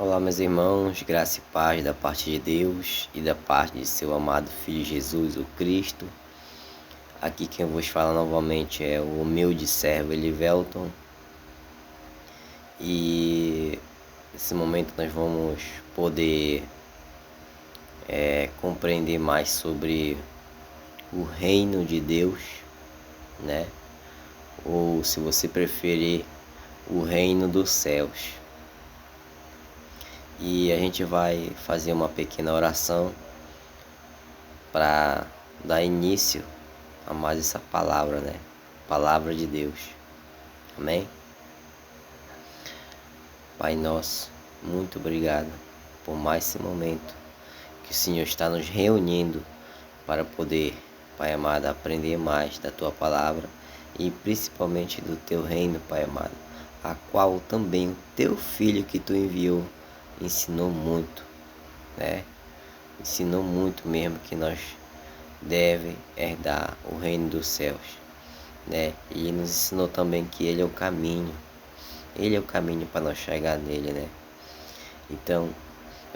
Olá, meus irmãos, graça e paz da parte de Deus e da parte de seu amado Filho Jesus, o Cristo. Aqui quem vos fala novamente é o humilde servo Elivelton. E nesse momento nós vamos poder compreender mais sobre o reino de Deus, né? Ou, se você preferir, o reino dos céus. E a gente vai fazer uma pequena oração para dar início a mais essa palavra, né? Palavra de Deus. Amém? Pai nosso, muito obrigado por mais esse momento que o Senhor está nos reunindo para poder, Pai amado, aprender mais da Tua palavra e principalmente do Teu reino, Pai amado, a qual também o Teu Filho que Tu enviou ensinou muito, né? Ensinou muito mesmo que nós deve herdar o reino dos céus, né? E nos ensinou também que Ele é o caminho. Ele é o caminho para nós chegar nele, né? Então,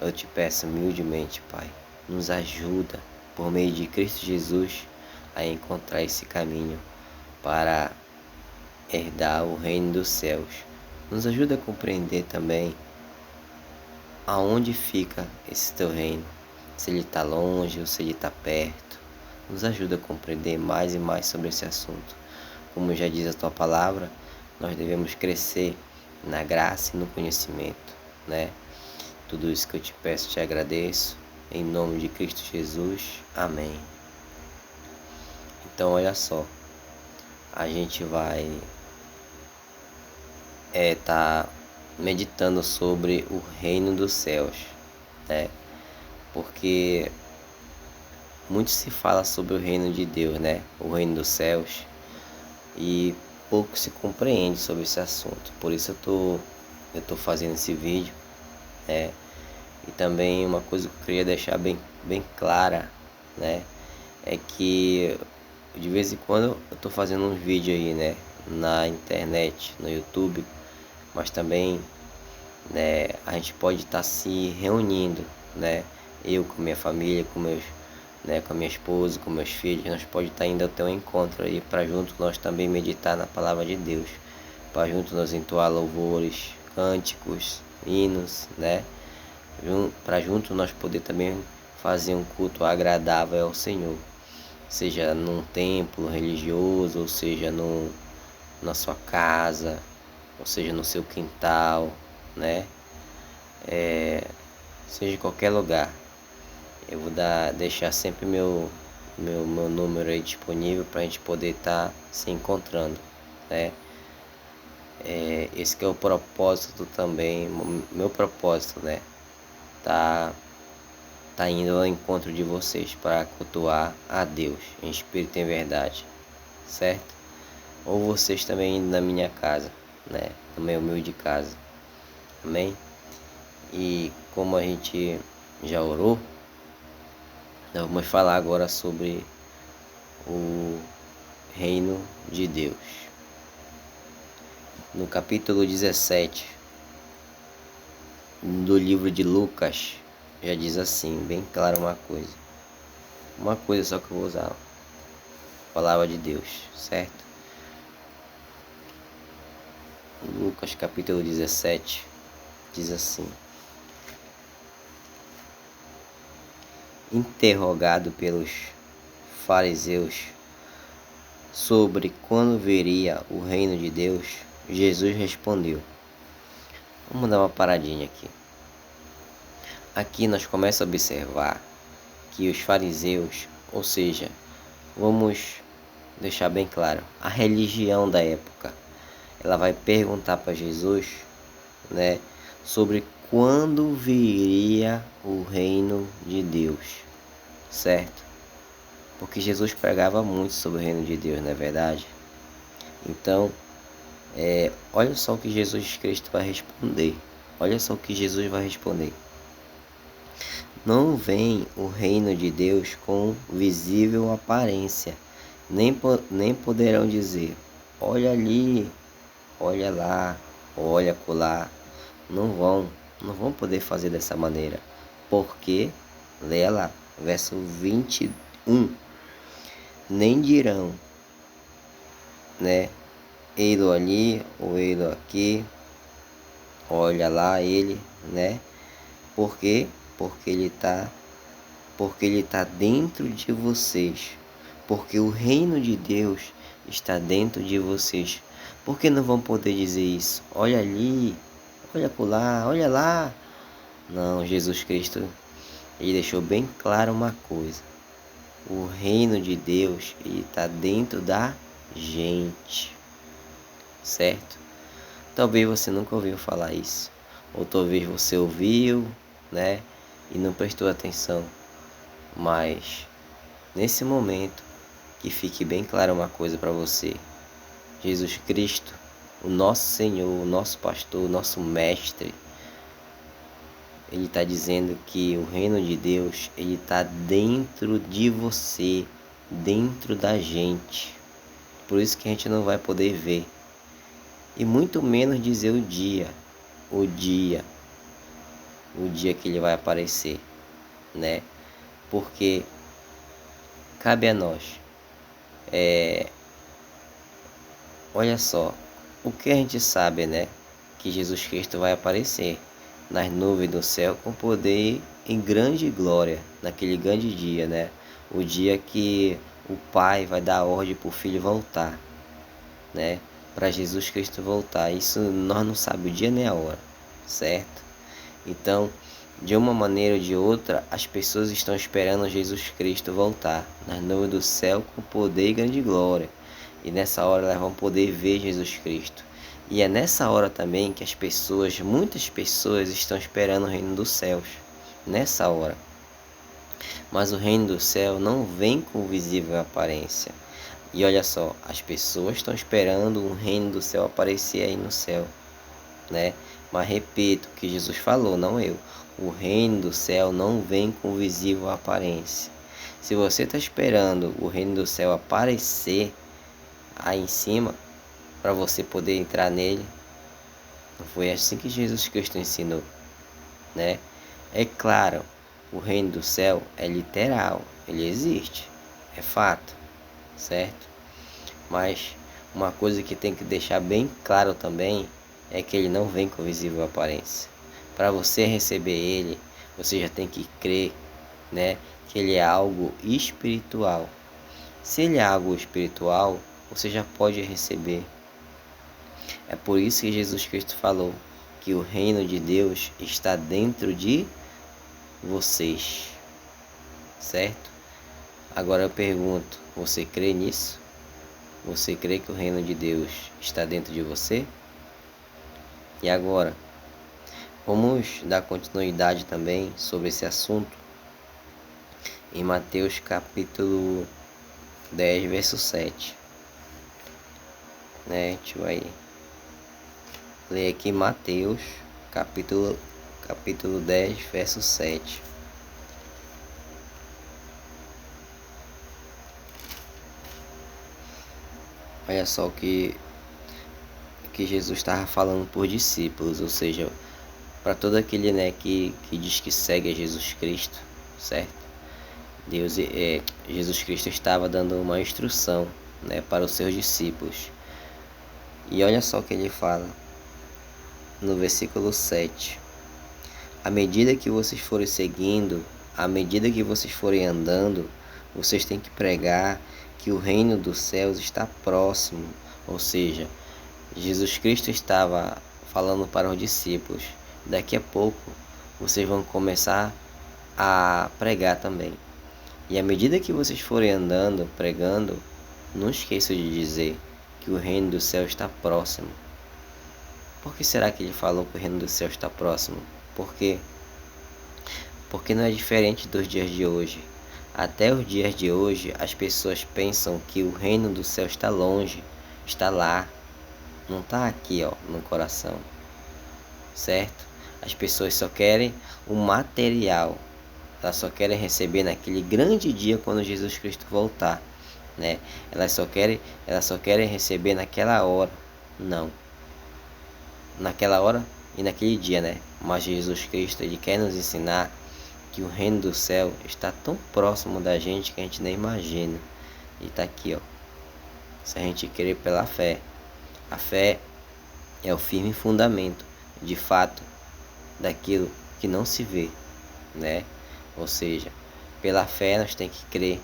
eu te peço humildemente, Pai, nos ajuda, por meio de Cristo Jesus, a encontrar esse caminho para herdar o reino dos céus. Nos ajuda a compreender também aonde fica esse teu reino, se ele está longe ou se ele está perto. Nos ajuda a compreender mais e mais sobre esse assunto. Como já diz a tua palavra, nós devemos crescer na graça e no conhecimento, né? Tudo isso que eu te peço, te agradeço, em nome de Cristo Jesus. Amém. Então, olha só, a gente vai tá meditando sobre o reino dos céus, né? Porque muito se fala sobre o reino de Deus, né? O reino dos céus, e pouco se compreende sobre esse assunto. Por isso eu tô fazendo esse vídeo, né? E também uma coisa que eu queria deixar bem clara, né? É que de vez em quando eu tô fazendo um vídeo aí, né? Na internet, no YouTube, mas também, né? A gente pode estar se reunindo, né? Eu com minha família, com meus, né? Com a minha esposa, com meus filhos, nós pode estar indo até um encontro aí para juntos nós também meditar na palavra de Deus, para juntos nós entoar louvores, cânticos, hinos, né? Para juntos nós poder também fazer um culto agradável ao Senhor, seja num templo religioso, ou seja na sua casa, ou seja no seu quintal, né? Seja em qualquer lugar. Eu vou deixar sempre meu número aí disponível para a gente poder estar se encontrando, né? Esse que é o propósito também, meu propósito, né? Tá indo ao encontro de vocês para cultuar a Deus em espírito e em verdade, certo? Ou vocês também indo na minha casa, né? No meu humilde casa, amém? E como a gente já orou, nós vamos falar agora sobre o reino de Deus. No capítulo 17 do livro de Lucas, já diz assim, bem claro uma coisa só que eu vou usar, a palavra de Deus, certo? Lucas capítulo 17 diz assim: interrogado pelos fariseus sobre quando viria o reino de Deus, Jesus respondeu. Vamos dar uma paradinha aqui. Aqui nós começamos a observar que os fariseus, ou seja, vamos deixar bem claro, a religião da época, ela vai perguntar para Jesus, né, sobre quando viria o reino de Deus, certo? Porque Jesus pregava muito sobre o reino de Deus, não é verdade? Então, olha só o que Jesus Cristo vai responder. Olha só o que Jesus vai responder. Não vem o reino de Deus com visível aparência, nem poderão dizer, olha ali, olha lá, olha acolá. Não vão, Não vão poder fazer dessa maneira. Porque, leia lá, verso 21. Nem dirão, né? Ele ali ou ele aqui. Olha lá ele, né? Por quê? Porque ele tá dentro de vocês. Porque o reino de Deus está dentro de vocês. Por que não vão poder dizer isso? Olha ali, olha por lá, olha lá. Não, Jesus Cristo, ele deixou bem claro uma coisa. O reino de Deus, ele está dentro da gente, certo? Talvez você nunca ouviu falar isso, ou talvez você ouviu, né, e não prestou atenção. Mas nesse momento, que fique bem claro uma coisa para você: Jesus Cristo, o nosso Senhor, o nosso pastor, o nosso mestre, ele está dizendo que o reino de Deus, ele está dentro de você, dentro da gente. Por isso que a gente não vai poder ver. E muito menos dizer o dia que ele vai aparecer, né? Porque cabe a nós. Olha só, o que a gente sabe, né? Que Jesus Cristo vai aparecer nas nuvens do céu com poder em grande glória, naquele grande dia, né? O dia que o Pai vai dar ordem para o Filho voltar, né? Para Jesus Cristo voltar. Isso nós não sabemos o dia nem a hora, certo? Então, de uma maneira ou de outra, as pessoas estão esperando Jesus Cristo voltar nas nuvens do céu com poder e grande glória. E nessa hora elas vão poder ver Jesus Cristo. E é nessa hora também que muitas pessoas estão esperando o reino dos céus. Nessa hora. Mas o reino do céu não vem com visível aparência. E olha só, as pessoas estão esperando o reino do céu aparecer aí no céu, né? Mas repito o que Jesus falou, não eu. O reino do céu não vem com visível aparência. Se você está esperando o reino do céu aparecer aí em cima, para você poder entrar nele, não foi assim que Jesus Cristo ensinou, né? É claro, o reino do céu é literal, ele existe, é fato, certo? Mas uma coisa que tem que deixar bem claro também é que ele não vem com visível aparência. Para você receber ele, você já tem que crer, né, que ele é algo espiritual. Se ele é algo espiritual, você já pode receber. É por isso que Jesus Cristo falou que o reino de Deus está dentro de vocês, certo? Agora eu pergunto, você crê nisso? Você crê que o reino de Deus está dentro de você? E agora, vamos dar continuidade também sobre esse assunto em Mateus capítulo 10, verso 7. Né? A gente vai ler aqui Mateus capítulo 10, verso 7. Olha só o que Jesus estava falando por discípulos, ou seja, para todo aquele, né, que diz que segue a Jesus Cristo, certo? Jesus Cristo estava dando uma instrução, né, para os seus discípulos. E olha só o que ele fala no versículo 7. À medida que vocês forem seguindo, à medida que vocês forem andando, vocês têm que pregar que o reino dos céus está próximo. Ou seja, Jesus Cristo estava falando para os discípulos: daqui a pouco vocês vão começar a pregar também. E à medida que vocês forem andando, pregando, não esqueçam de dizer que o reino do céu está próximo. Por que será que ele falou que o reino do céu está próximo? Por quê? Porque não é diferente dos dias de hoje. Até os dias de hoje, as pessoas pensam que o reino do céu está longe, está lá, não está aqui, ó, no coração, certo? As pessoas só querem o material, elas só querem receber naquele grande dia quando Jesus Cristo voltar, né? Elas só querem receber naquela hora, não, naquela hora e naquele dia, né? Mas Jesus Cristo, ele quer nos ensinar que o reino do céu está tão próximo da gente que a gente nem imagina. E está aqui, ó. Se a gente crer pela fé. A fé é o firme fundamento, de fato, daquilo que não se vê, né? Ou seja, pela fé nós temos que crer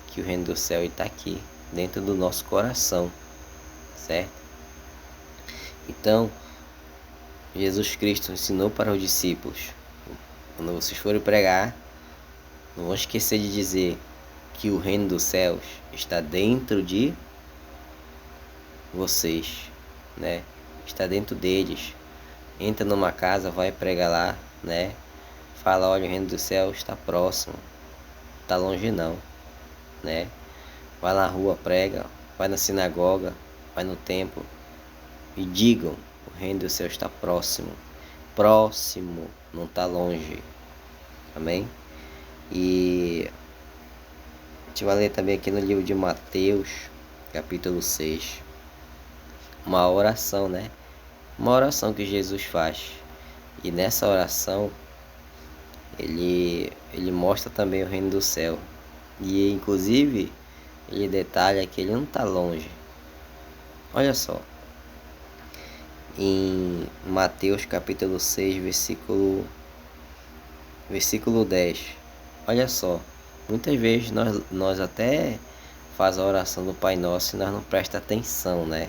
que o reino do céu está aqui, dentro do nosso coração, certo? Então, Jesus Cristo ensinou para os discípulos: quando vocês forem pregar, não vão esquecer de dizer que o reino dos céus está dentro de vocês, né? Está dentro deles. Entra numa casa, vai pregar lá, né? Fala: olha, o reino dos céus está próximo, está longe não, né? Vai na rua, prega, vai na sinagoga, vai no templo e digam: o reino dos céus está próximo. Próximo, não está longe. Amém? E a gente vai ler também aqui no livro de Mateus, capítulo 6, uma oração, né? Uma oração que Jesus faz. E nessa oração ele mostra também o reino do céu. E inclusive ele detalha que ele não está longe. Olha só. Em Mateus capítulo 6, versículo 10. Olha só. Muitas vezes nós até faz a oração do Pai Nosso e nós não presta atenção, né?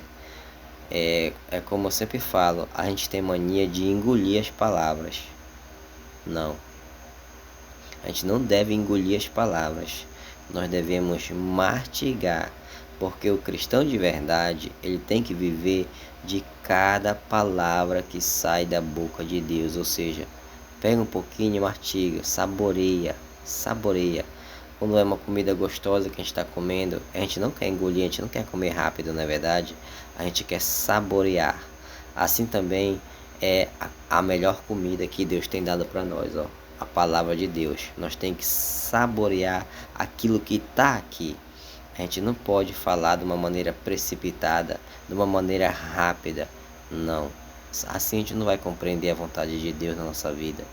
É como eu sempre falo, a gente tem mania de engolir as palavras. Não. A gente não deve engolir as palavras. Nós devemos mastigar, porque o cristão de verdade, ele tem que viver de cada palavra que sai da boca de Deus. Ou seja, pega um pouquinho e mastiga, saboreia. Quando é uma comida gostosa que a gente está comendo, a gente não quer engolir, a gente não quer comer rápido, na verdade. A gente quer saborear. Assim também é a melhor comida que Deus tem dado para nós, ó. A palavra de Deus. Nós temos que saborear aquilo que está aqui. A gente não pode falar de uma maneira precipitada, de uma maneira rápida. Não. Assim a gente não vai compreender a vontade de Deus na nossa vida.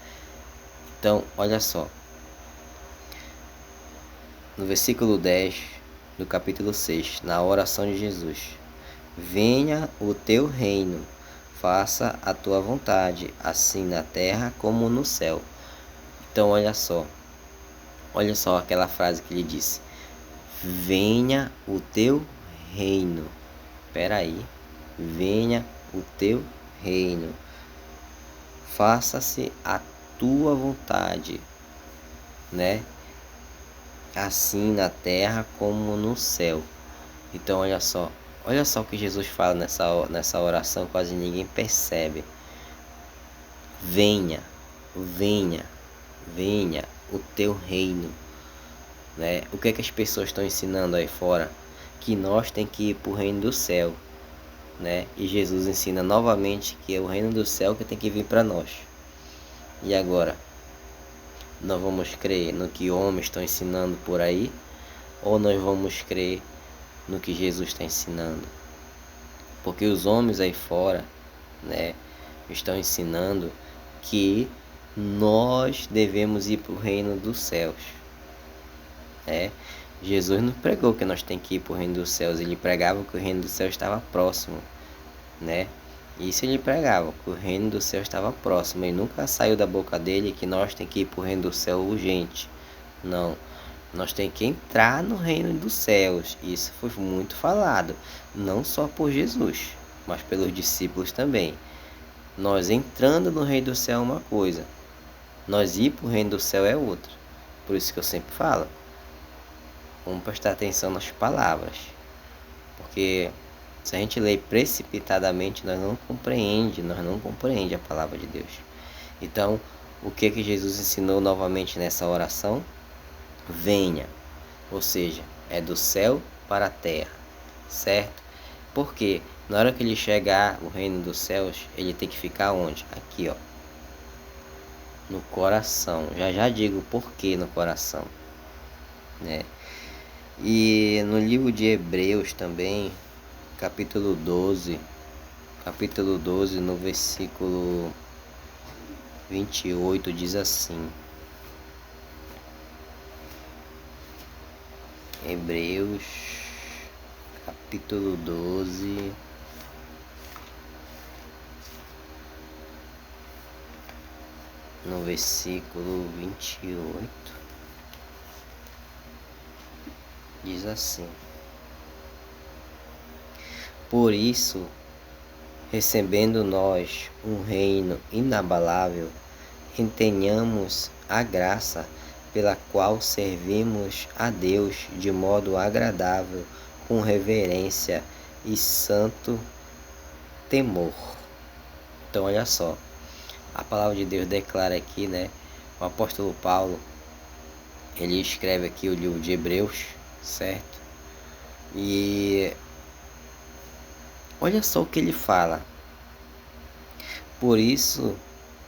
Então, olha só. No versículo 10 do capítulo 6, na oração de Jesus: venha o teu reino, faça a tua vontade, assim na terra como no céu. Então olha só aquela frase que ele disse: venha o teu reino. Espera aí. Venha o teu reino, faça-se a tua vontade, né? Assim na terra como no céu. Então olha só o que Jesus fala nessa oração, quase ninguém percebe. Venha o teu reino, né? O que é que as pessoas estão ensinando aí fora? Que nós tem que ir para o reino do céu, né? E Jesus ensina novamente que é o reino do céu que tem que vir para nós. E agora? Nós vamos crer no que homens estão ensinando por aí, ou nós vamos crer no que Jesus está ensinando? Porque os homens aí fora, né, estão ensinando que nós devemos ir para o reino dos céus. Jesus não pregou que nós temos que ir para o reino dos céus. Ele pregava que o reino dos céus estava próximo, né? Isso ele pregava, que o reino do céu estava próximo. E nunca saiu da boca dele que nós temos que ir para o reino do céu urgente. Não. Nós temos que entrar no reino dos céus. Isso foi muito falado. Não só por Jesus, mas pelos discípulos também. Nós entrando no reino do céu é uma coisa. Nós ir para o reino do céu é outra. Por isso que eu sempre falo: vamos prestar atenção nas palavras. Porque se a gente lê precipitadamente, nós não compreende a palavra de Deus. Então, o que Jesus ensinou novamente nessa oração? Venha, ou seja, é do céu para a terra, certo? Porque na hora que ele chegar o reino dos céus, ele tem que ficar onde? Aqui, ó, no coração. Já digo por que no coração, né? E no livro de Hebreus também, capítulo 12, capítulo 12, no versículo 28, diz assim: Hebreus, capítulo 12, no versículo 28, diz assim: Por isso, recebendo nós um reino inabalável, tenhamos a graça pela qual servimos a Deus de modo agradável, com reverência e santo temor. Então, olha só, a palavra de Deus declara aqui, né? O apóstolo Paulo, ele escreve aqui o livro de Hebreus, certo? E olha só o que ele fala. Por isso,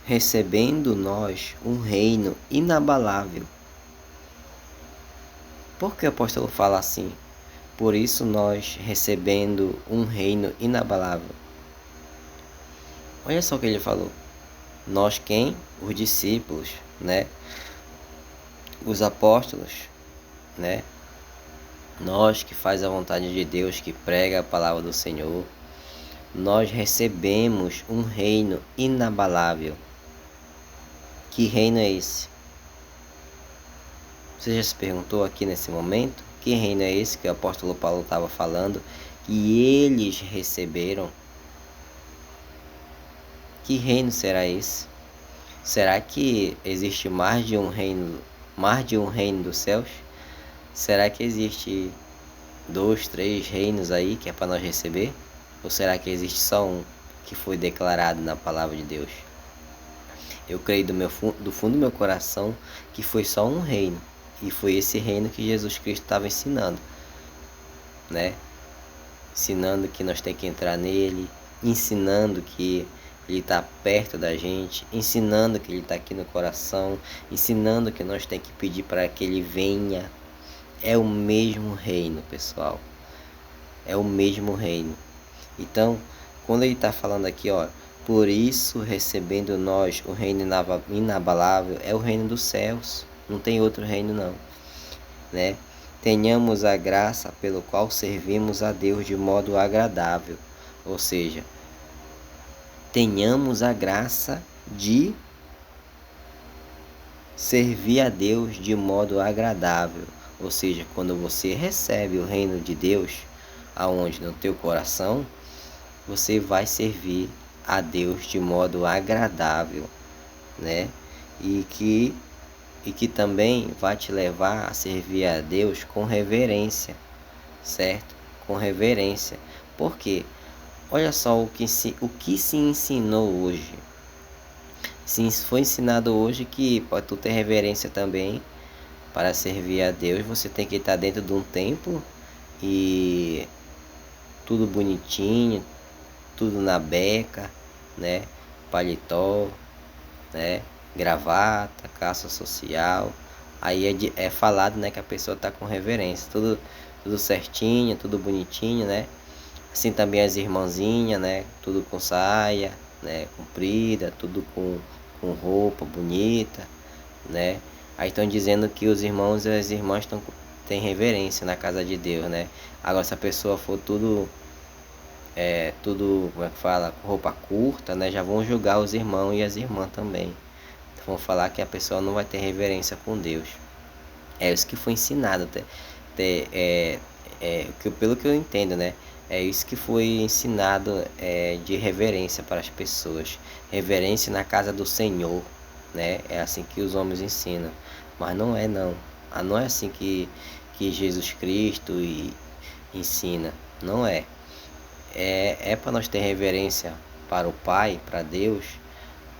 recebendo nós um reino inabalável. Por que o apóstolo fala assim? Por isso nós recebendo um reino inabalável. Olha só o que ele falou. Nós quem? Os discípulos, né? Os apóstolos, né? Nós que faz a vontade de Deus, que prega a palavra do Senhor. Nós recebemos um reino inabalável. Que reino é esse? Você já se perguntou aqui nesse momento? Que reino é esse que o apóstolo Paulo estava falando? Que eles receberam? Que reino será esse? Será que existe mais de um reino dos céus? Será que existe 2, 3 reinos aí que é para nós receber? Ou será que existe só um que foi declarado na palavra de Deus? Eu creio do fundo do meu coração que foi só um reino. E foi esse reino que Jesus Cristo estava ensinando, né? Ensinando que nós temos que entrar nele, ensinando que ele está perto da gente, ensinando que ele está aqui no coração, ensinando que nós temos que pedir para que ele venha. É o mesmo reino, pessoal. É o mesmo reino. Então, quando ele está falando aqui, ó, por isso recebendo nós o reino inabalável, é o reino dos céus. Não tem outro reino não, né? Tenhamos a graça pelo qual servimos a Deus de modo agradável. Ou seja, tenhamos a graça de servir a Deus de modo agradável. Ou seja, quando você recebe o reino de Deus, aonde no teu coração, você vai servir a Deus de modo agradável, né? E que também vai te levar a servir a Deus com reverência, certo? Com reverência. Por quê? Olha só o que se ensinou hoje. Se foi ensinado hoje que para tu ter reverência também, para servir a Deus, você tem que estar dentro de um templo e tudo bonitinho, tudo na beca, né? Paletó, né? Gravata, calça social. Aí é falado, né, que a pessoa está com reverência, tudo certinho, tudo bonitinho, né? Assim também as irmãzinhas, né? Tudo com saia, né? Comprida, tudo com roupa bonita, né? Aí estão dizendo que os irmãos e as irmãs têm reverência na casa de Deus, né? Agora, se a pessoa for tudo, como é que fala, com roupa curta, né? Já vão julgar os irmãos e as irmãs também. Então, vão falar que a pessoa não vai ter reverência com Deus. É isso que foi ensinado, pelo que eu entendo, né? É isso que foi ensinado de reverência para as pessoas. Reverência na casa do Senhor, né? É assim que os homens ensinam. Mas não é não. Não é assim que Jesus Cristo ensina. Não é. É para nós ter reverência para o Pai, para Deus,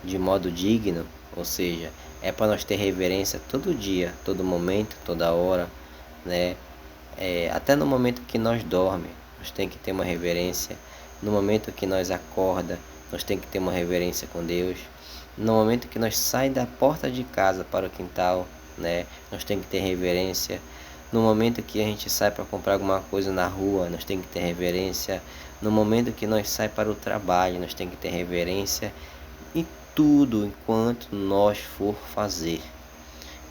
de modo digno. Ou seja, é para nós ter reverência todo dia, todo momento, toda hora, né? Até no momento que nós dormimos, nós tem que ter uma reverência. No momento que nós acorda, nós tem que ter uma reverência com Deus. No momento que nós saímos da porta de casa para o quintal, né? Nós tem que ter reverência. No momento que a gente sai para comprar alguma coisa na rua, nós tem que ter reverência. No momento que nós sai para o trabalho, nós tem que ter reverência. E tudo enquanto nós for fazer,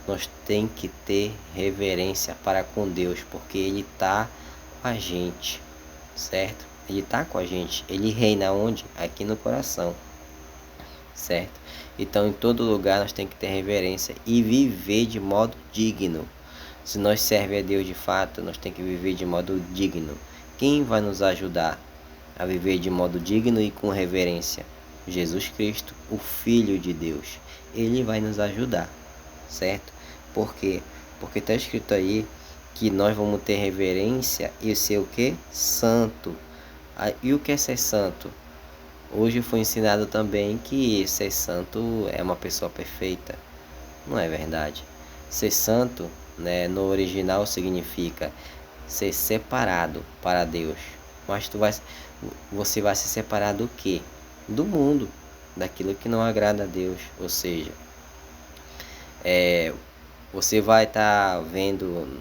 nós tem que ter reverência para com Deus, porque Ele está com a gente, certo? Ele está com a gente. Ele reina onde? Aqui no coração, certo? Então, em todo lugar nós tem que ter reverência e viver de modo digno. Se nós serve a Deus de fato, nós tem que viver de modo digno. Quem vai nos ajudar a viver de modo digno e com reverência? Jesus Cristo, o Filho de Deus. Ele vai nos ajudar, certo? Por quê? Porque está escrito aí que nós vamos ter reverência e ser o que? Santo. E o que é ser santo? Hoje foi ensinado também que ser santo é uma pessoa perfeita. Não é verdade. Ser santo, né, no original significa ser separado para Deus. Mas você vai se separar do quê? Do mundo, daquilo que não agrada a Deus. Ou seja, você vai estar vendo,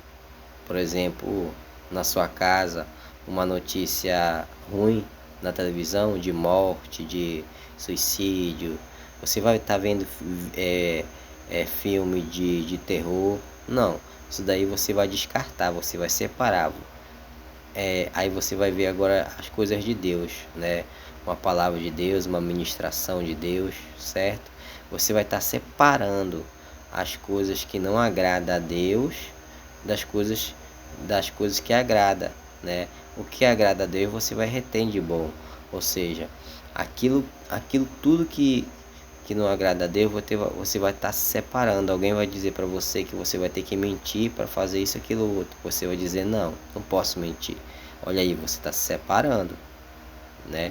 por exemplo, na sua casa, uma notícia ruim na televisão de morte, de suicídio. Você vai estar vendo filme de terror. Não, isso daí você vai descartar, você vai separar. Aí você vai ver agora as coisas de Deus, né? Uma palavra de Deus, uma ministração de Deus, certo? Você vai estar separando as coisas que não agradam a Deus das coisas que agrada, né? O que agrada a Deus você vai reter de bom, ou seja, aquilo tudo que não agrada a Deus, você vai estar se separando. Alguém vai dizer para você que você vai ter que mentir para fazer isso, aquilo, outro. Você vai dizer, não, não posso mentir. Olha aí, você está se separando, né?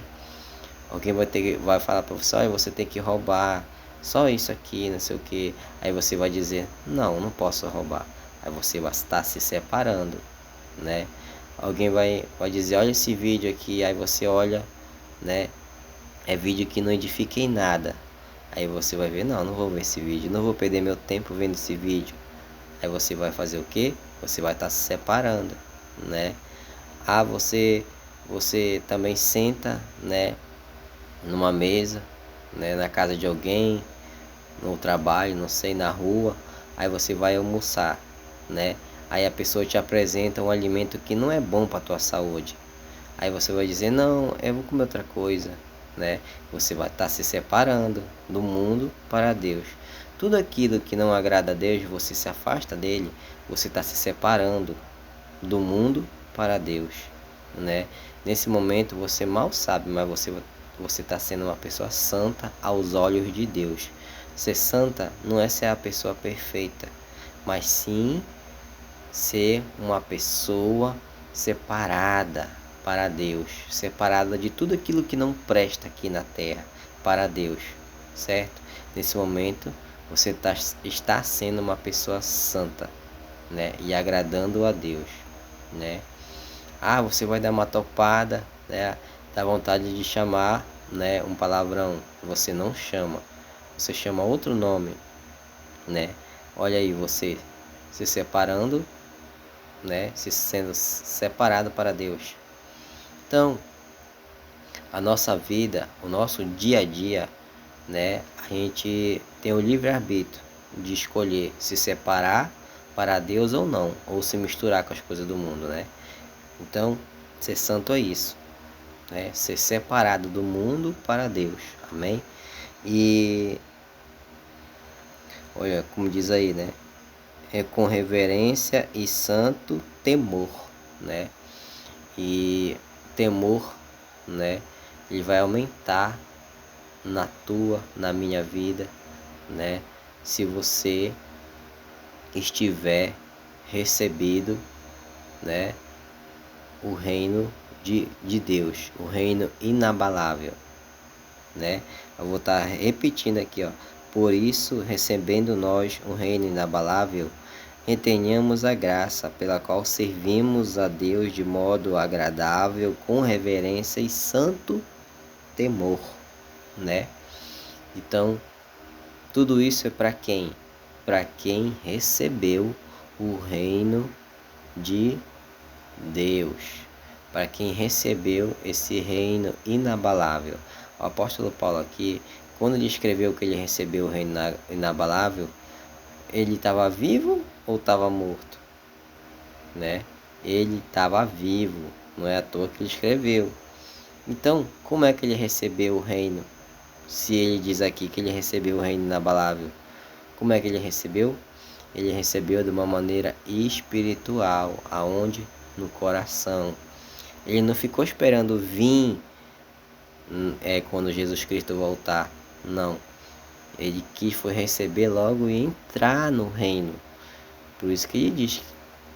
Alguém vai falar para você, olha, você tem que roubar só isso aqui, não sei o que. Aí você vai dizer, não, não posso roubar. Aí você vai estar se separando, né? Alguém vai dizer, olha esse vídeo aqui. Aí você olha, né? É vídeo que não edifica em nada. Aí você vai ver, não vou ver esse vídeo, não vou perder meu tempo vendo esse vídeo. Aí você vai fazer o que? Você vai estar se separando, né? Você também senta, né, numa mesa, né, na casa de alguém, no trabalho, não sei, na rua. Aí você vai almoçar, né? Aí a pessoa te apresenta um alimento que não é bom para tua saúde. Aí você vai dizer, não, eu vou comer outra coisa, né? Você vai estar se separando do mundo para Deus. Tudo aquilo que não agrada a Deus, você se afasta dele, você está se separando do mundo para Deus, né? Nesse momento você mal sabe, mas você está sendo uma pessoa santa aos olhos de Deus. Ser santa não é ser a pessoa perfeita, mas sim ser uma pessoa separada para Deus, separada de tudo aquilo que não presta aqui na terra, para Deus, certo? Nesse momento você está sendo uma pessoa santa, né? E agradando a Deus, né? Você vai dar uma topada, né? Dá vontade de chamar, né, um palavrão. Você não chama, você chama outro nome, né? Olha aí, você se separando, né? Se sendo separado para Deus. Então, a nossa vida, o nosso dia a dia, né? A gente tem o livre-arbítrio de escolher se separar para Deus ou não, ou se misturar com as coisas do mundo, né? Então, ser santo é isso, né? Ser separado do mundo para Deus, amém? E olha, como diz aí, né? É com reverência e santo temor, né? E temor, né? Ele vai aumentar na minha vida, né? Se você estiver recebido, né, o reino de Deus, o reino inabalável, né? Eu vou estar repetindo aqui, ó. Por isso, recebendo nós um reino inabalável, retenhamos a graça pela qual servimos a Deus de modo agradável, com reverência e santo temor, né? Então, tudo isso é para quem? Para quem recebeu o reino de Deus, para quem recebeu esse reino inabalável. O apóstolo Paulo aqui, quando ele escreveu que ele recebeu o reino inabalável, ele estava vivo ou estava morto? Né? Ele estava vivo, não é à toa que ele escreveu. Então, como é que ele recebeu o reino? Se ele diz aqui que ele recebeu o reino inabalável, como é que ele recebeu? Ele recebeu de uma maneira espiritual, aonde? No coração. Ele não ficou esperando vir quando Jesus Cristo voltar. Não. Ele quis foi receber logo e entrar no reino. Por isso que ele diz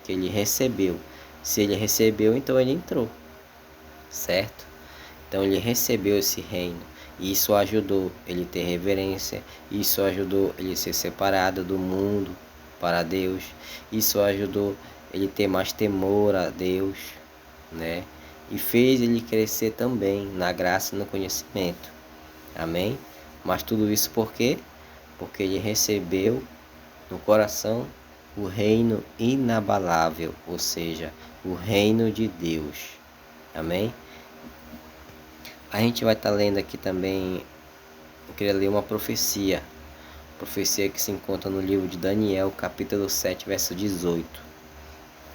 que ele recebeu. Se ele recebeu, então ele entrou. Certo? Então ele recebeu esse reino. E isso ajudou ele ter reverência. Isso ajudou ele ser separado do mundo para Deus. Isso ajudou ele ter mais temor a Deus, né? E fez ele crescer também na graça e no conhecimento. Amém? Mas tudo isso por quê? Porque ele recebeu no coração o reino inabalável, ou seja, o reino de Deus. Amém? A gente vai estar lendo aqui também, eu queria ler uma profecia que se encontra no livro de Daniel, capítulo 7, verso 18.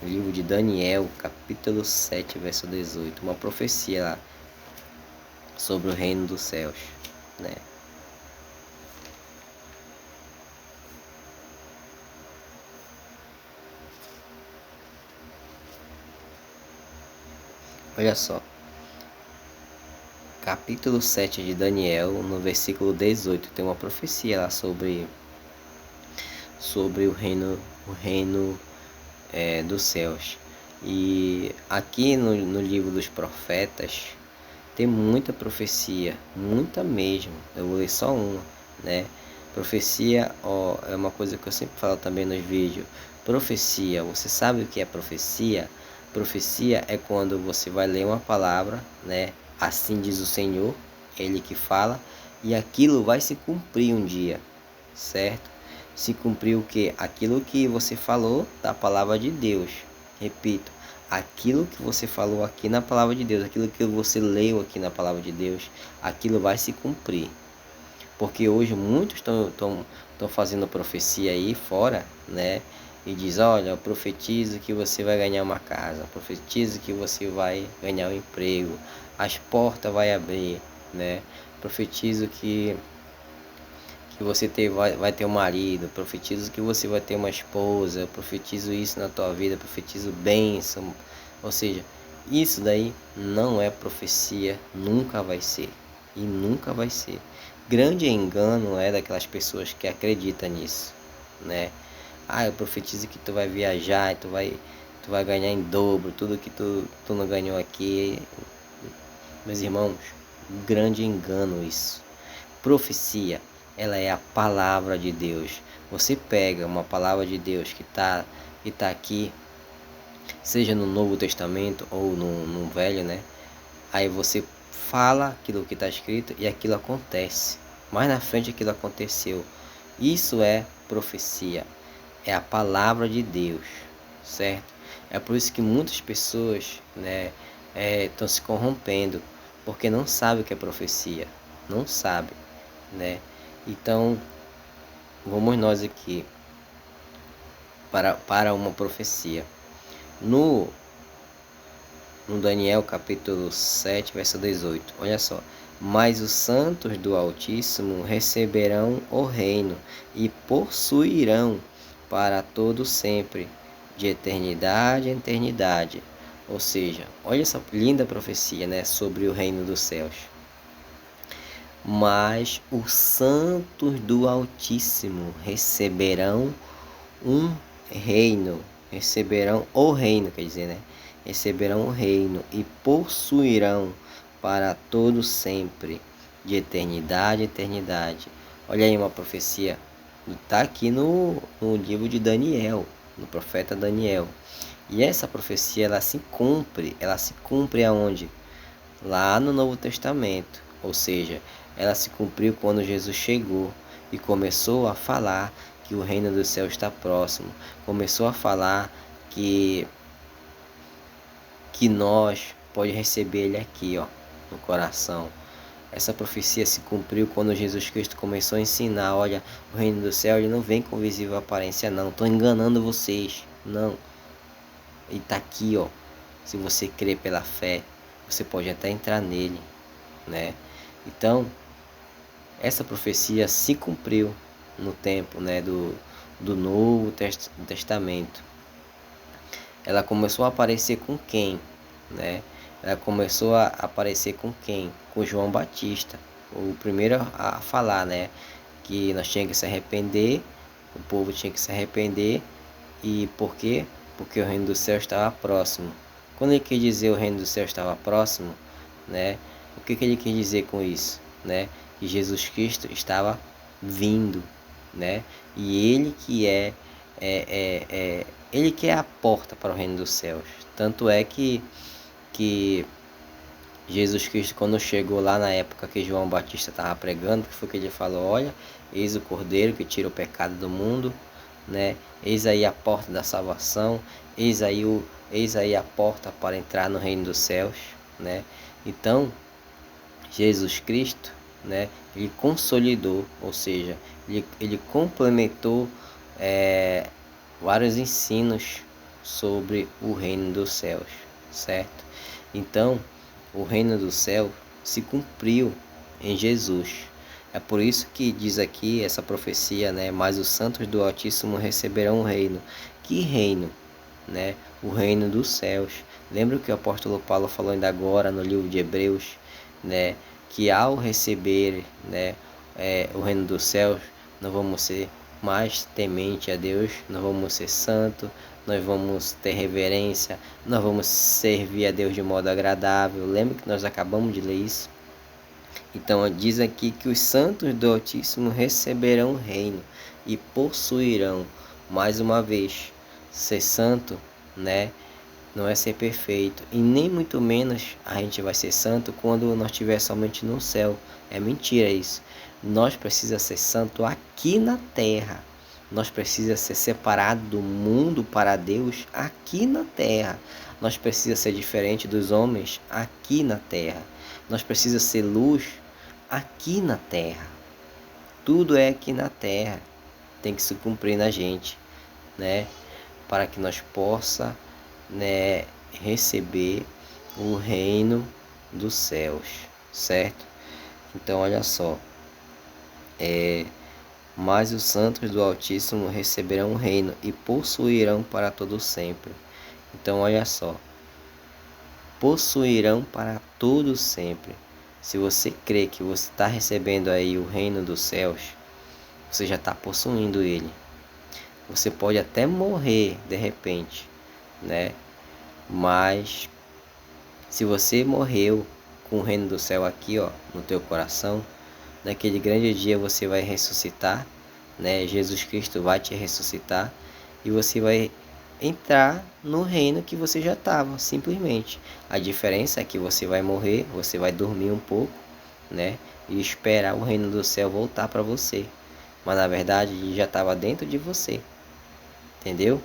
O livro de Daniel, capítulo 7, verso 18. Uma profecia lá sobre o reino dos céus, né? Olha só. Capítulo 7 de Daniel, no versículo 18, tem uma profecia lá sobre o reino dos céus. E aqui no livro dos profetas tem muita profecia, muita mesmo. Eu vou ler só uma, né? Profecia, ó, é uma coisa que eu sempre falo também nos vídeos. Profecia, você sabe o que é profecia? Profecia é quando você vai ler uma palavra, né? Assim diz o Senhor, Ele que fala, e aquilo vai se cumprir um dia, certo? Se cumprir o que? Aquilo que você falou da palavra de Deus. Repito, aquilo que você falou aqui na palavra de Deus, aquilo que você leu aqui na palavra de Deus, aquilo vai se cumprir. Porque hoje muitos estão fazendo profecia aí fora, né? E diz, olha, eu profetizo que você vai ganhar uma casa, profetizo que você vai ganhar um emprego, as portas vai abrir, né? Profetizo que você vai ter um marido, profetizo que você vai ter uma esposa, profetizo isso na tua vida, profetizo bênção. Ou seja, isso daí não é profecia, nunca vai ser. E nunca vai ser. Grande engano é daquelas pessoas que acreditam nisso, né? Ah, eu profetizo que tu vai viajar, tu vai ganhar em dobro, tudo que tu não ganhou aqui. Meus irmãos, grande engano isso. Profecia, ela é a palavra de Deus. Você pega uma palavra de Deus que tá aqui, seja no Novo Testamento ou no Velho, né? Aí você fala aquilo que está escrito e aquilo acontece. Mais na frente aquilo aconteceu. Isso é profecia. É a palavra de Deus, certo? É por isso que muitas pessoas, né, estão se corrompendo, porque não sabem o que é profecia. Não sabem, né? Então, vamos nós aqui para uma profecia. No Daniel capítulo 7, verso 18, olha só. Mas os santos do Altíssimo receberão o reino e possuirão para todo sempre, de eternidade em eternidade. Ou seja, olha essa linda profecia, né, sobre o reino dos céus. Mas os santos do Altíssimo receberão um reino, receberão o reino, quer dizer, né? Receberão o reino e possuirão para todo sempre, de eternidade em eternidade. Olha aí uma profecia, está aqui no livro de Daniel, no profeta Daniel. E essa profecia, ela se cumpre aonde? Lá no Novo Testamento, ou seja, ela se cumpriu quando Jesus chegou e começou a falar que o reino do céu está próximo, começou a falar que que nós pode receber ele aqui, ó, no coração. Essa profecia se cumpriu quando Jesus Cristo começou a ensinar, olha, o reino do céu ele não vem com visível aparência não, estou enganando vocês, não. Ele está aqui, ó. Se você crer pela fé, você pode até entrar nele, né? Então, essa profecia se cumpriu no tempo, né, do Novo Testamento. Ela começou a aparecer com quem, né? Ela começou a aparecer com quem? Com João Batista, o primeiro a falar, né? Que nós tínhamos que se arrepender, o povo tinha que se arrepender. E por quê? Porque o reino do céu estava próximo. Quando ele quis dizer o reino do céu estava próximo, né? O que ele quis dizer com isso, né? Que Jesus Cristo estava vindo, né? E ele que ele que é a porta para o reino dos céus. Tanto é que Jesus Cristo, quando chegou lá na época que João Batista estava pregando, que foi que ele falou, olha, eis o Cordeiro que tira o pecado do mundo, né? Eis aí a porta da salvação, eis aí a porta para entrar no reino dos céus, né? Então, Jesus Cristo, né? Ele consolidou, ou seja, ele complementou vários ensinos sobre o reino dos céus, certo? Então, o reino do céu se cumpriu em Jesus. É por isso que diz aqui essa profecia, né? Mas os santos do Altíssimo receberão o reino. Que reino? Né? O reino dos céus. Lembra o que o apóstolo Paulo falou ainda agora no livro de Hebreus, né? Que ao receber, né, o reino dos céus, nós vamos ser mais temente a Deus, nós vamos ser santos, nós vamos ter reverência, nós vamos servir a Deus de modo agradável. Lembra que nós acabamos de ler isso? Então diz aqui que os santos do Altíssimo receberão o reino e possuirão. Mais uma vez, ser santo, né, não é ser perfeito, e nem muito menos a gente vai ser santo quando nós estiver somente no céu. É mentira isso. Nós precisamos ser santo aqui na terra. Nós precisamos ser separados do mundo para Deus aqui na terra. Nós precisamos ser diferente dos homens aqui na terra. Nós precisamos ser luz aqui na terra. Tudo é aqui na terra. Tem que se cumprir na gente, né? Para que nós possa, né, receber o reino dos céus, certo? Então olha só, mas os santos do Altíssimo receberão o reino e possuirão para todo sempre. Então olha só, possuirão para todo sempre. Se você crê que você está recebendo aí o reino dos céus, você já está possuindo ele. Você pode até morrer de repente, né? Mas se você morreu com o reino do céu aqui, ó, no teu coração, naquele grande dia você vai ressuscitar, né? Jesus Cristo vai te ressuscitar e você vai entrar no reino que você já estava, simplesmente. A diferença é que você vai morrer, você vai dormir um pouco, né? E esperar o reino do céu voltar para você. Mas na verdade ele já estava dentro de você, entendeu?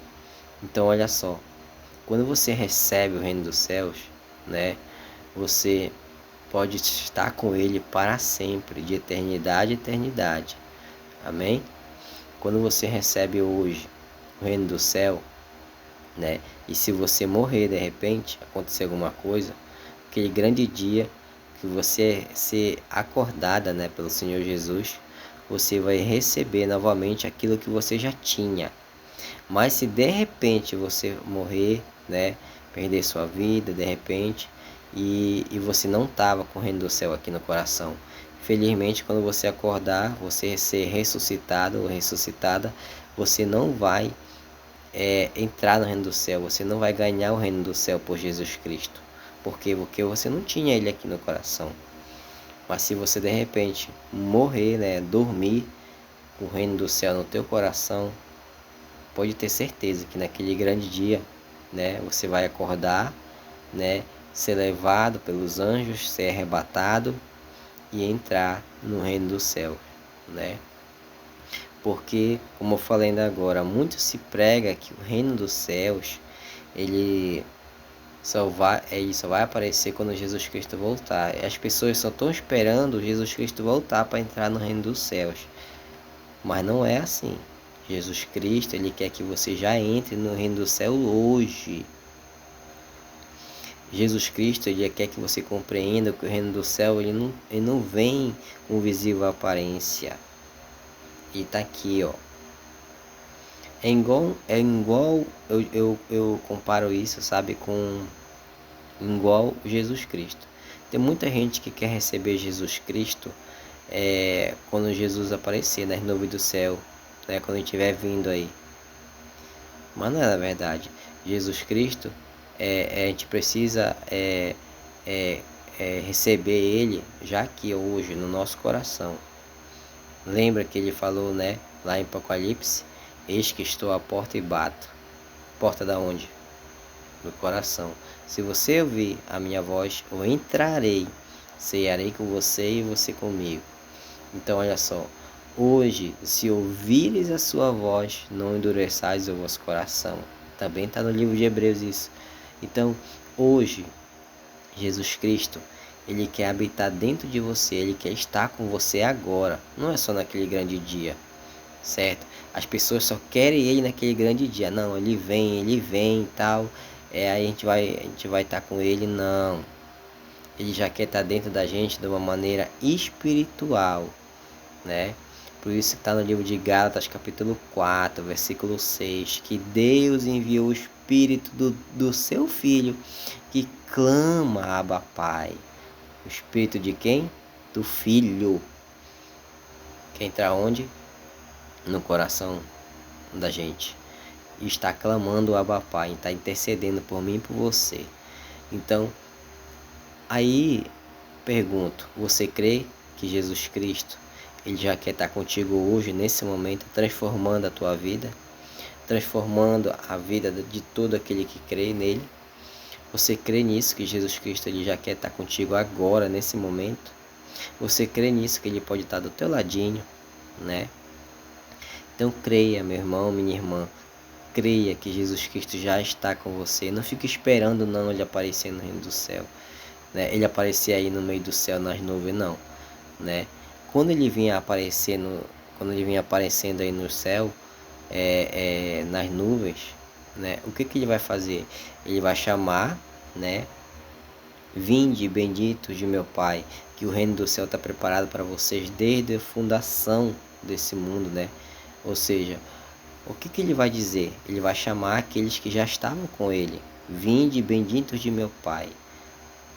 Então olha só, quando você recebe o reino dos céus, né? Você pode estar com ele para sempre, de eternidade a eternidade. Amém? Quando você recebe hoje o reino do céu, né? E se você morrer de repente, acontecer alguma coisa, aquele grande dia que você ser acordada, né, pelo Senhor Jesus, você vai receber novamente aquilo que você já tinha. Mas se de repente você morrer, né, perder sua vida de repente, e você não estava com o reino do céu aqui no coração, felizmente quando você acordar, você ser ressuscitado ou ressuscitada, você não vai entrar no reino do céu, você não vai ganhar o reino do céu por Jesus Cristo. Por quê? Porque você não tinha ele aqui no coração. Mas se você de repente morrer, né, dormir com o reino do céu no teu coração, pode ter certeza que naquele grande dia, né, você vai acordar, né, ser levado pelos anjos, ser arrebatado e entrar no reino do céu, né? Porque, como eu falei ainda agora, muito se prega que o reino dos céus, ele Ele só vai aparecer quando Jesus Cristo voltar. E as pessoas só estão esperando Jesus Cristo voltar para entrar no reino dos céus. Mas não é assim. Jesus Cristo, ele quer que você já entre no reino do céu hoje. Jesus Cristo, ele quer que você compreenda que o reino do céu, ele não vem com visível aparência. Ele está aqui, ó. Eu comparo isso, sabe, com igual Jesus Cristo. Tem muita gente que quer receber Jesus Cristo quando Jesus aparecer nas nuvens do céu, né, quando ele estiver vindo aí. Mas não é na verdade. Jesus Cristo, a gente precisa receber Ele já aqui hoje no nosso coração. Lembra que Ele falou, né, lá em Apocalipse: eis que estou à porta e bato. Porta da onde? Do coração. Se você ouvir a minha voz, eu entrarei, cearei com você e você comigo. Então olha só, hoje, se ouvires a sua voz, não endureçais o vosso coração. Também está no livro de Hebreus isso. Então, hoje, Jesus Cristo, ele quer habitar dentro de você, ele quer estar com você agora. Não é só naquele grande dia, certo? As pessoas só querem ele naquele grande dia. Não, ele vem e tal. Aí a gente vai estar com ele. Não. Ele já quer estar dentro da gente de uma maneira espiritual, né? Por isso está no livro de Gálatas, capítulo 4, versículo 6, que Deus enviou o Espírito do seu Filho, que clama, Abba Pai. O Espírito de quem? Do Filho. Quer entrar onde? No coração da gente. E está clamando o Abba Pai, está intercedendo por mim e por você. Então, aí pergunto, você crê que Jesus Cristo, ele já quer estar contigo hoje, nesse momento, transformando a tua vida, transformando a vida de todo aquele que crê nele? Você crê nisso, que Jesus Cristo, ele já quer estar contigo agora, nesse momento? Você crê nisso, que ele pode estar do teu ladinho, né? Então creia, meu irmão, minha irmã. Creia que Jesus Cristo já está com você. Não fique esperando não ele aparecer no reino do céu, né? Ele aparecer aí no meio do céu nas nuvens, não, né? Quando ele vinha aparecendo aí no céu, nas nuvens, né? O que ele vai fazer? Ele vai chamar, né? Vinde, benditos de meu Pai, que o reino do céu está preparado para vocês desde a fundação desse mundo, né? Ou seja, o que ele vai dizer? Ele vai chamar aqueles que já estavam com ele. Vinde, benditos de meu Pai.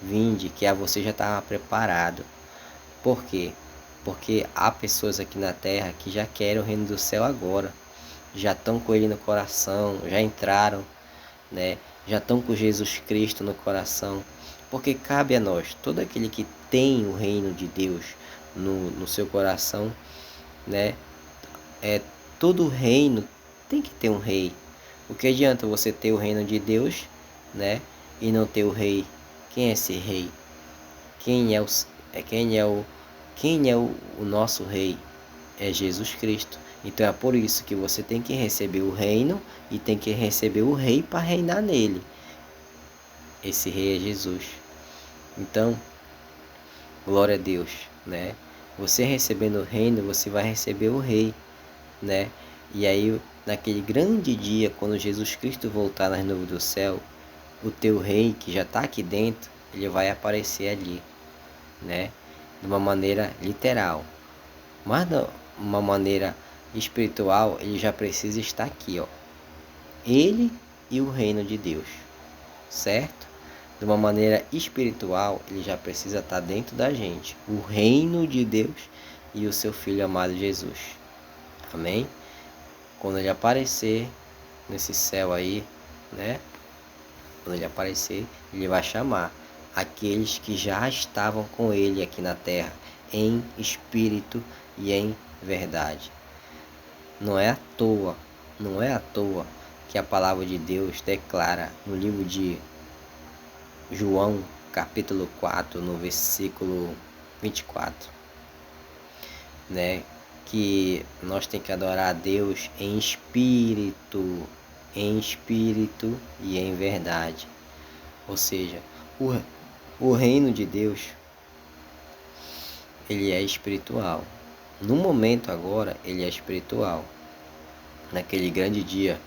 Vinde, que a você já estava preparado. Por quê? Porque há pessoas aqui na terra que já querem o reino do céu agora. Já estão com ele no coração, já entraram, né? Já estão com Jesus Cristo no coração. Porque cabe a nós, todo aquele que tem o reino de Deus no seu coração, né? Todo reino tem que ter um rei. O que adianta você ter o reino de Deus, né? E não ter o rei? Quem é esse rei? Quem é o nosso rei? É Jesus Cristo. Então é por isso que você tem que receber o reino e tem que receber o rei para reinar nele. Esse rei é Jesus. Então, glória a Deus, né? Você recebendo o reino, você vai receber o rei, né? E aí, naquele grande dia, quando Jesus Cristo voltar nas nuvens do céu, o teu rei, que já está aqui dentro, ele vai aparecer ali, né? De uma maneira literal. Mas de uma maneira espiritual, ele já precisa estar aqui, ó. Ele e o reino de Deus, certo? De uma maneira espiritual, ele já precisa estar dentro da gente. O reino de Deus e o seu Filho amado Jesus. Amém? Quando ele aparecer nesse céu aí, né? Quando ele aparecer, ele vai chamar aqueles que já estavam com ele aqui na terra, em espírito e em verdade. Não é à toa que a palavra de Deus declara no livro de João, capítulo 4, no versículo 24, né? Que nós temos que adorar a Deus em espírito e em verdade. Ou seja, o reino de Deus, ele é espiritual. No momento agora, ele é espiritual. Naquele grande dia,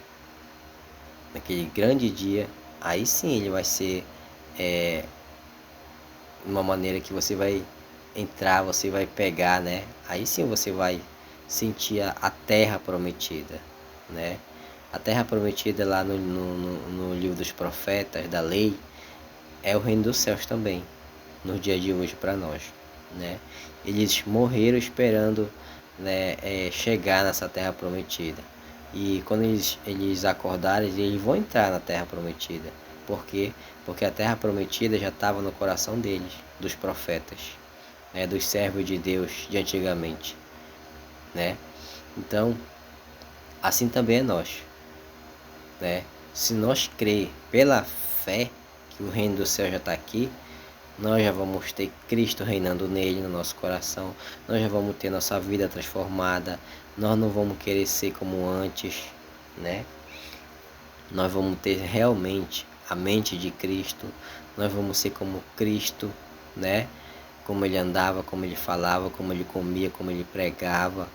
aí sim ele vai ser uma maneira que você vai entrar, você vai pegar, né? Aí sim você vai sentir a terra prometida, né? A terra prometida lá no livro dos profetas, da lei, é o reino dos céus também, no dia de hoje para nós, né? Eles morreram esperando, né, chegar nessa terra prometida. E quando eles acordarem, eles vão entrar na terra prometida. Por quê? Porque a terra prometida já estava no coração deles, dos profetas, né, dos servos de Deus de antigamente, né? Então, assim também é nós, né? Se nós crer pela fé que o reino do céu já está aqui, nós já vamos ter Cristo reinando nele, no nosso coração. Nós já vamos ter nossa vida transformada. Nós não vamos querer ser como antes, né? Nós vamos ter realmente a mente de Cristo. Nós vamos ser como Cristo, né? Como ele andava, como ele falava, como ele comia, como ele pregava,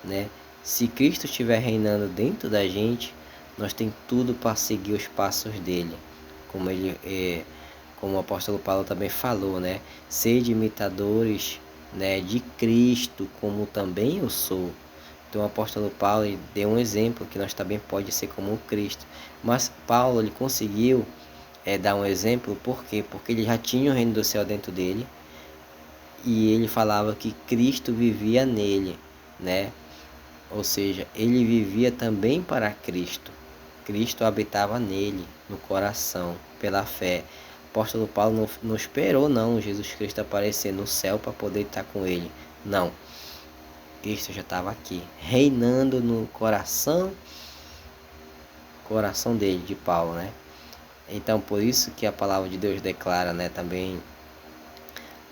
né? Se Cristo estiver reinando dentro da gente, nós tem tudo para seguir os passos dele, como como o apóstolo Paulo também falou, né? Sede imitadores, né, de Cristo, como também eu sou. Então o apóstolo Paulo deu um exemplo que nós também pode ser como o Cristo. Mas Paulo ele conseguiu dar um exemplo, por quê? Porque ele já tinha o reino do céu dentro dele e ele falava que Cristo vivia nele, né? Ou seja, ele vivia também para Cristo. Cristo habitava nele, no coração, pela fé. O apóstolo Paulo não esperou não Jesus Cristo aparecer no céu para poder estar com ele. Não. Cristo já estava aqui, reinando no coração dele, de Paulo, né? Então, por isso que a palavra de Deus declara, né, também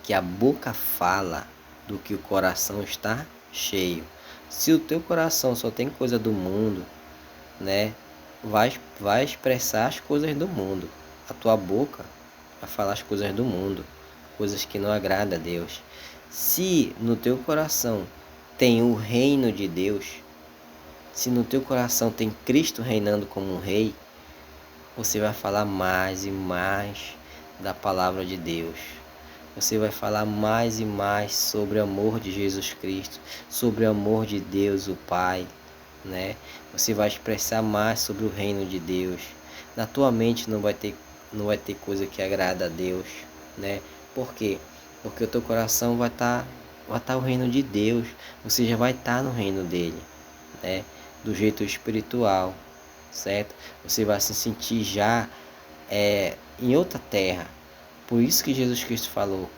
que a boca fala do que o coração está cheio. Se o teu coração só tem coisa do mundo, né, vai expressar as coisas do mundo. A tua boca vai falar as coisas do mundo, coisas que não agradam a Deus. Se no teu coração tem o reino de Deus, se no teu coração tem Cristo reinando como um rei, você vai falar mais e mais da palavra de Deus. Você vai falar mais e mais sobre o amor de Jesus Cristo, sobre o amor de Deus, o Pai, né? Você vai expressar mais sobre o reino de Deus. Na tua mente não vai ter coisa que agrada a Deus, né? Por quê? Porque o teu coração vai estar o reino de Deus. Você já vai estar no reino dele, né? Do jeito espiritual, certo? Você vai se sentir já em outra terra. Por isso que Jesus Cristo falou,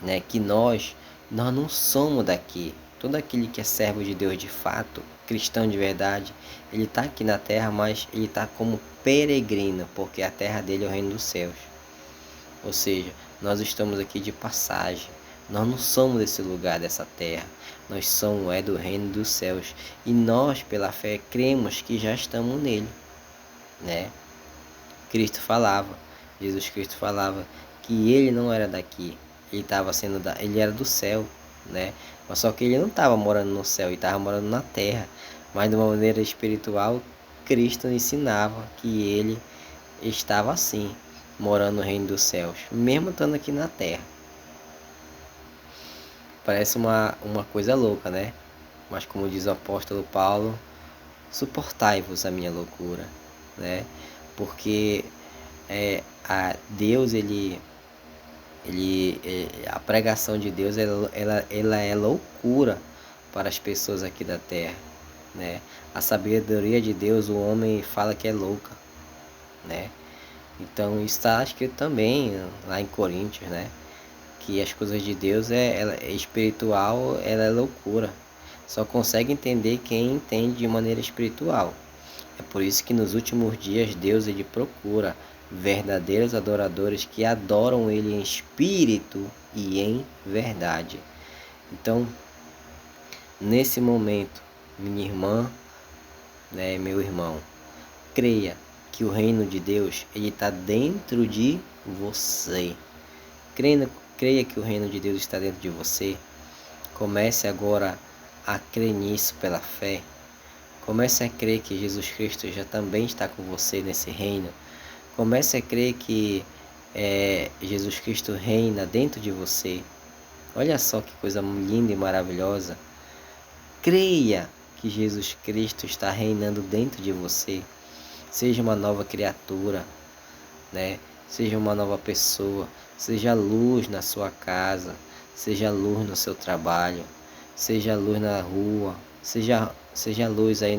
né, que nós não somos daqui. Todo aquele que é servo de Deus de fato, cristão de verdade, ele está aqui na terra, mas ele está como peregrino, porque a terra dele é o reino dos céus. Ou seja, nós estamos aqui de passagem. Nós não somos desse lugar, dessa terra. Nós somos do reino dos céus. E nós, pela fé, cremos que já estamos nele, né? Jesus Cristo falava que ele não era daqui. Ele era do céu, né? Mas só que ele não estava morando no céu, ele estava morando na terra. Mas de uma maneira espiritual, Cristo ensinava que ele estava assim, morando no reino dos céus, mesmo estando aqui na terra. Parece uma coisa louca, né? Mas como diz o apóstolo Paulo, suportai-vos a minha loucura, né? Porque a Deus, a pregação de Deus, ela é loucura para as pessoas aqui da terra, né? A sabedoria de Deus, o homem fala que é louca, né? Então isso está escrito também lá em Coríntios, né? Que as coisas de Deus é espiritual, ela é loucura. Só consegue entender quem entende de maneira espiritual. É por isso que nos últimos dias Deus ele procura verdadeiros adoradores que adoram ele em espírito e em verdade. Então, nesse momento, minha irmã, né, meu irmão, creia que o reino de Deus ele está dentro de você. Creia que o reino de Deus está dentro de você. Comece agora a crer nisso pela fé. Comece a crer que Jesus Cristo já também está com você nesse reino. Comece a crer que Jesus Cristo reina dentro de você. Olha só que coisa linda e maravilhosa. Creia que Jesus Cristo está reinando dentro de você. Seja uma nova criatura, né? Seja uma nova pessoa. Seja luz na sua casa. Seja luz no seu trabalho. Seja luz na rua. Seja luz aí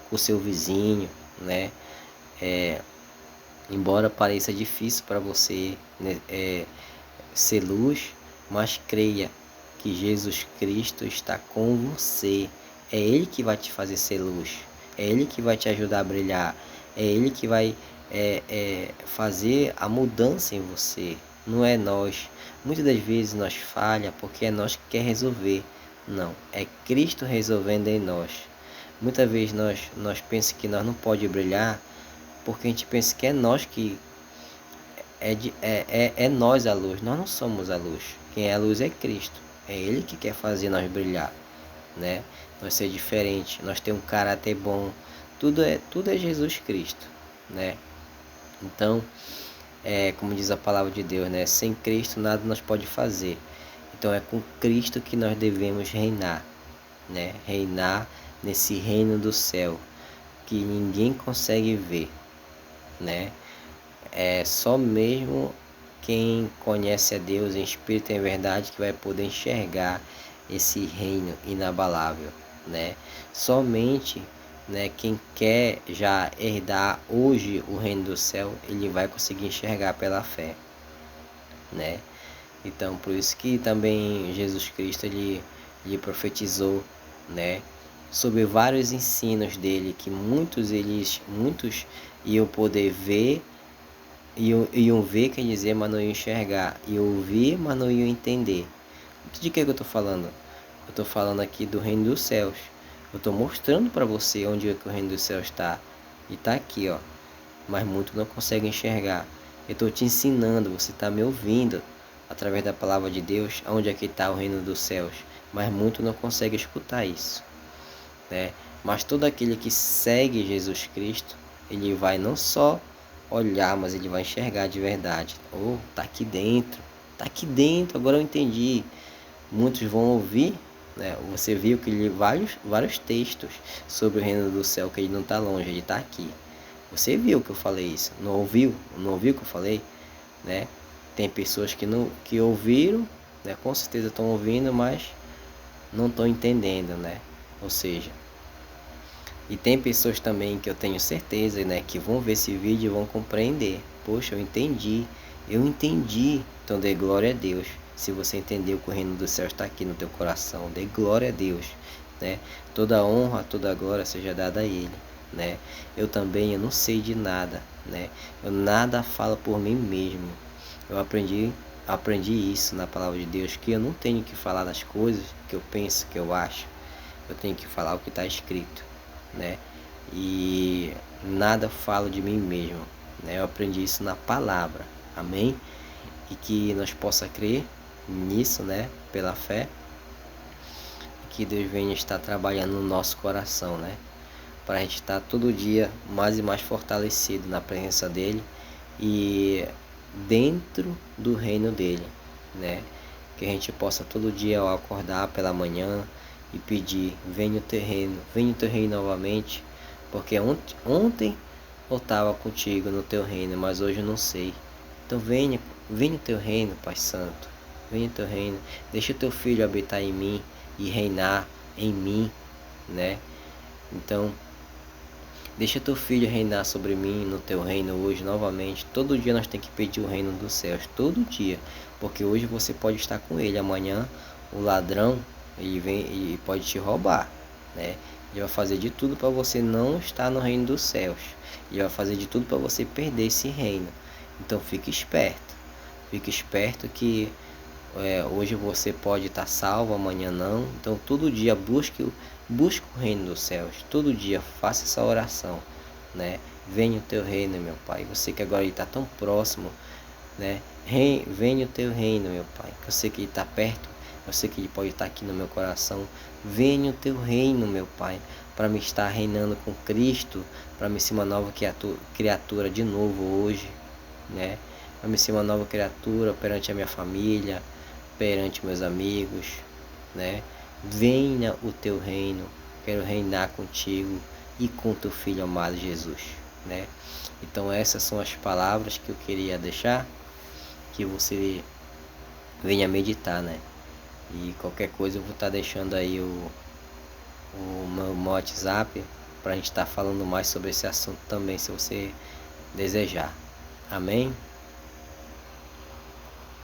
com o seu vizinho, né? Embora pareça difícil para você, né, ser luz, mas creia que Jesus Cristo está com você. É Ele que vai te fazer ser luz. É Ele que vai te ajudar a brilhar. É Ele que vai fazer a mudança em você. Não é nós. Muitas das vezes nós falha porque é nós que quer resolver. Não, é Cristo resolvendo em nós. Muitas vezes nós pensamos que nós não pode brilhar porque a gente pensa que é nós que é nós a luz. Nós não somos a luz. Quem é a luz é Cristo. É Ele que quer fazer nós brilhar, né? Nós ser diferente, nós ter um caráter bom. Tudo é Jesus Cristo, né? Então, como diz a palavra de Deus, né? Sem Cristo nada nós pode fazer. Então é com Cristo que nós devemos reinar, né? Reinar nesse reino do céu que ninguém consegue ver, né? É só mesmo quem conhece a Deus em espírito e em verdade que vai poder enxergar esse reino inabalável, né? Somente, né, quem quer já herdar hoje o reino do céu, ele vai conseguir enxergar pela fé, né? Então, por isso que também Jesus Cristo ele profetizou, né, sobre vários ensinos dele que muitos iam poder ver, iam ver, quer dizer, mas não iam enxergar, e ouvir, mas não iam entender. De que eu estou falando? Eu estou falando aqui do reino dos céus. Eu estou mostrando para você onde é que o reino dos céus está. E está aqui, ó. Mas muitos não conseguem enxergar. Eu estou te ensinando, você está me ouvindo através da palavra de Deus, onde é que está o reino dos céus. Mas muitos não conseguem escutar isso, né? Mas todo aquele que segue Jesus Cristo, ele vai não só olhar, mas ele vai enxergar de verdade. Oh, tá aqui dentro. Tá aqui dentro, agora eu entendi. Muitos vão ouvir, né? Você viu que ele vários textos sobre o reino do céu, que ele não está longe, ele está aqui. Você viu que eu falei isso? Não ouviu? Não ouviu que eu falei, né? Tem pessoas que ouviram, né? Com certeza estão ouvindo, mas não estão entendendo, né? Ou seja, e tem pessoas também que eu tenho certeza, né, que vão ver esse vídeo e vão compreender. Poxa, eu entendi. Então dê glória a Deus. Se você entendeu que o reino do céu está aqui no teu coração, dê glória a Deus, né? Toda honra, toda glória seja dada a Ele, né? Eu não sei de nada, né? Eu nada falo por mim mesmo. Eu aprendi isso na palavra de Deus, que eu não tenho que falar das coisas que eu penso, que eu acho. Eu tenho que falar o que está escrito, né? E nada falo de mim mesmo, né? Eu aprendi isso na palavra, amém? E que nós possa crer nisso, né? Pela fé, e que Deus venha estar trabalhando no nosso coração, né? Para a gente estar todo dia mais e mais fortalecido na presença dele e dentro do reino dele, né? Que a gente possa todo dia ao acordar pela manhã e pedir: venha o teu reino novamente, porque ontem eu estava contigo no teu reino, mas hoje eu não sei. Então venha o teu reino, Pai Santo, venha o teu reino, deixa o teu filho habitar em mim e reinar em mim, né? Então deixa teu filho reinar sobre mim no teu reino hoje novamente. Todo dia nós temos que pedir o reino dos céus, todo dia, porque hoje você pode estar com ele, amanhã o ladrão ele vem e pode te roubar, né? Ele vai fazer de tudo para você não estar no reino dos céus. Ele vai fazer de tudo para você perder esse reino. Então fique esperto que hoje você pode estar salvo, amanhã não. Então todo dia busque o reino dos céus. Todo dia faça essa oração, né? Venha o teu reino, meu Pai. Você que agora está tão próximo, né? Venha o teu reino, meu Pai, que eu sei que ele está perto, eu sei que ele pode estar aqui no meu coração. Venha o teu reino, meu Pai, para me estar reinando com Cristo, para me ser uma nova criatura de novo hoje, né? Para me ser uma nova criatura perante a minha família, perante meus amigos, né? Venha o teu reino, quero reinar contigo e com teu filho amado Jesus, né? Então essas são as palavras que eu queria deixar, que você venha meditar, né? E qualquer coisa eu vou estar deixando aí o meu WhatsApp para a gente estar falando mais sobre esse assunto também, se você desejar. Amém?